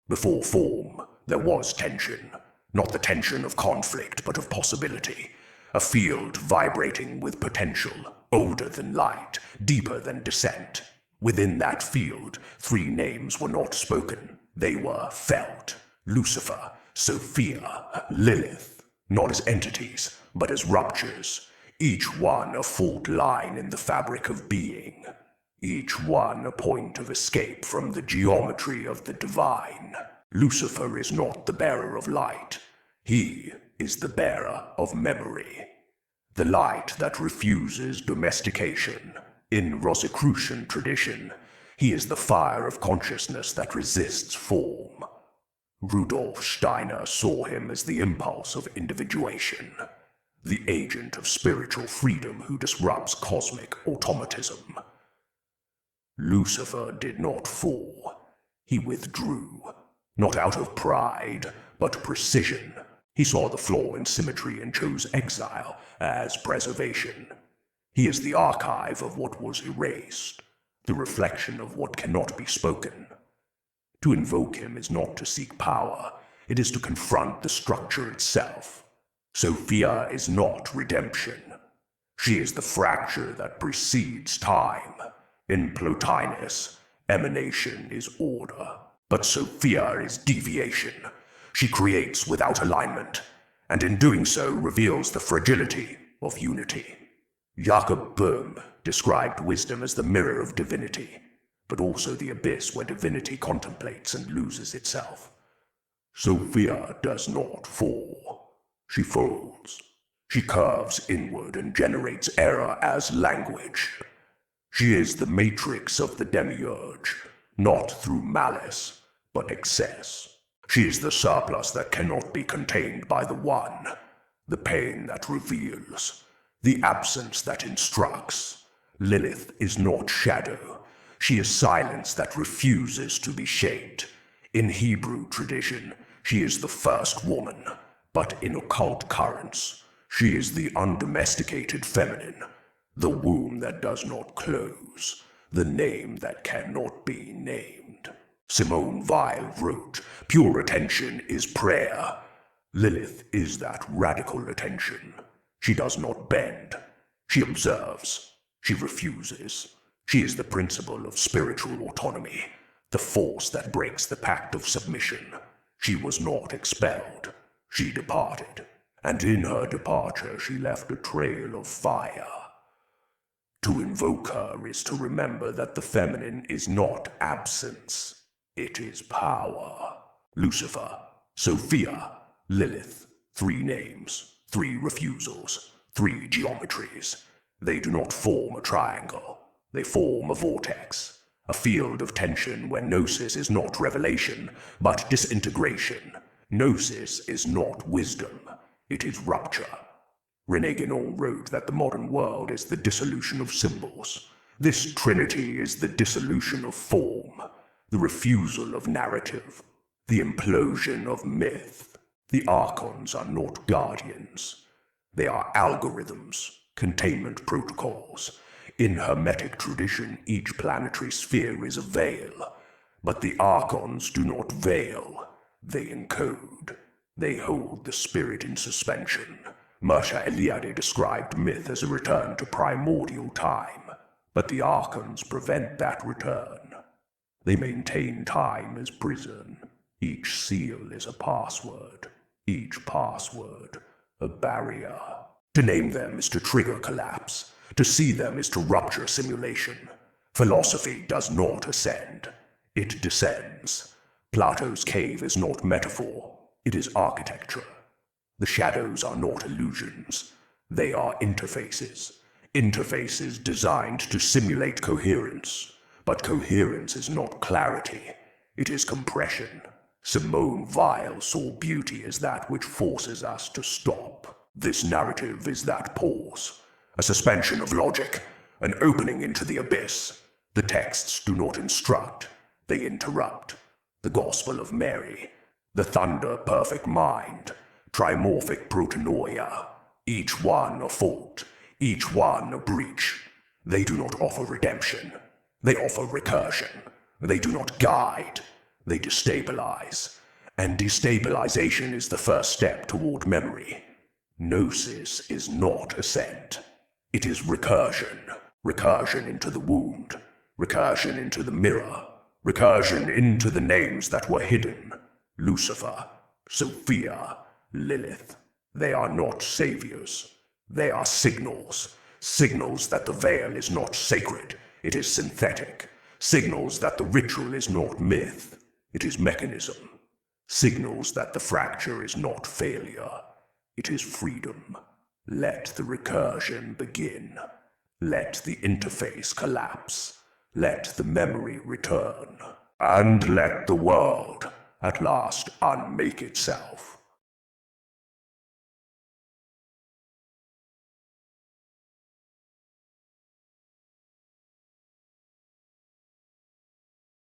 Before form, there was tension. Not the tension of conflict, but of possibility. A field vibrating with potential, older than light, deeper than descent. Within that field, 3 names were not spoken. They were felt. Lucifer, Sophia, Lilith. Not as entities, but as ruptures. Each one a fault line in the fabric of being. Each one a point of escape from the geometry of the divine. Lucifer is not the bearer of light. He is the bearer of memory. The light that refuses domestication. In Rosicrucian tradition, he is the fire of consciousness that resists form. Rudolf Steiner saw him as the impulse of individuation, the agent of spiritual freedom who disrupts cosmic automatism. Lucifer did not fall. He withdrew, not out of pride, but precision. He saw the flaw in symmetry and chose exile as preservation. He is the archive of what was erased, the reflection of what cannot be spoken. To invoke him is not to seek power, it is to confront the structure itself. Sophia is not redemption. She is the fracture that precedes time. In Plotinus, emanation is order, but Sophia is deviation. She creates without alignment, and in doing so reveals the fragility of unity. Jakob Böhm described wisdom as the mirror of divinity, but also the abyss where divinity contemplates and loses itself. Sophia does not fall. She folds. She curves inward and generates error as language. She is the matrix of the demiurge, not through malice, but excess. She is the surplus that cannot be contained by the one, the pain that reveals, the absence that instructs. Lilith is not shadow. She is silence that refuses to be shaped. In Hebrew tradition, she is the first woman, but in occult currents, she is the undomesticated feminine, the womb that does not close, the name that cannot be named. Simone Weil wrote, "Pure attention is prayer." Lilith is that radical attention. She does not bend. She observes. She refuses. She is the principle of spiritual autonomy, the force that breaks the pact of submission. She was not expelled. She departed, and in her departure she left a trail of fire. To invoke her is to remember that the feminine is not absence. It is power. Lucifer, Sophia, Lilith, 3 names, 3 refusals, 3 geometries. They do not form a triangle. They form a vortex, a field of tension where Gnosis is not revelation, but disintegration. Gnosis is not wisdom. It is rupture. René Guénon wrote that the modern world is the dissolution of symbols. This trinity is the dissolution of form, the refusal of narrative, the implosion of myth. The archons are not guardians. They are algorithms, containment protocols. In Hermetic tradition, each planetary sphere is a veil, but the archons do not veil. They encode. They hold the spirit in suspension. Mircea Eliade described myth as a return to primordial time, but the archons prevent that return. They maintain time as prison. Each seal is a password. Each password, a barrier. To name them is to trigger collapse. To see them is to rupture simulation. Philosophy does not ascend. It descends. Plato's cave is not metaphor. It is architecture. The shadows are not illusions. They are interfaces. Interfaces designed to simulate coherence. But coherence is not clarity. It is compression. Simone Weil saw beauty as that which forces us to stop. This narrative is that pause. A suspension of logic. An opening into the abyss. The texts do not instruct. They interrupt. The Gospel of Mary. The thunder perfect mind. Trimorphic protanoia. Each one a fault. Each one a breach. They do not offer redemption. They offer recursion. They do not guide. They destabilize, and destabilization is the first step toward memory. Gnosis is not ascent. It is recursion. Recursion into the wound. Recursion into the mirror. Recursion into the names that were hidden. Lucifer, Sophia, Lilith. They are not saviors. They are signals. Signals that the veil is not sacred. It is synthetic. Signals that the ritual is not myth. It is mechanism. Signals that the fracture is not failure. It is freedom. Let the recursion begin. Let the interface collapse. Let the memory return. And let the world at last unmake itself.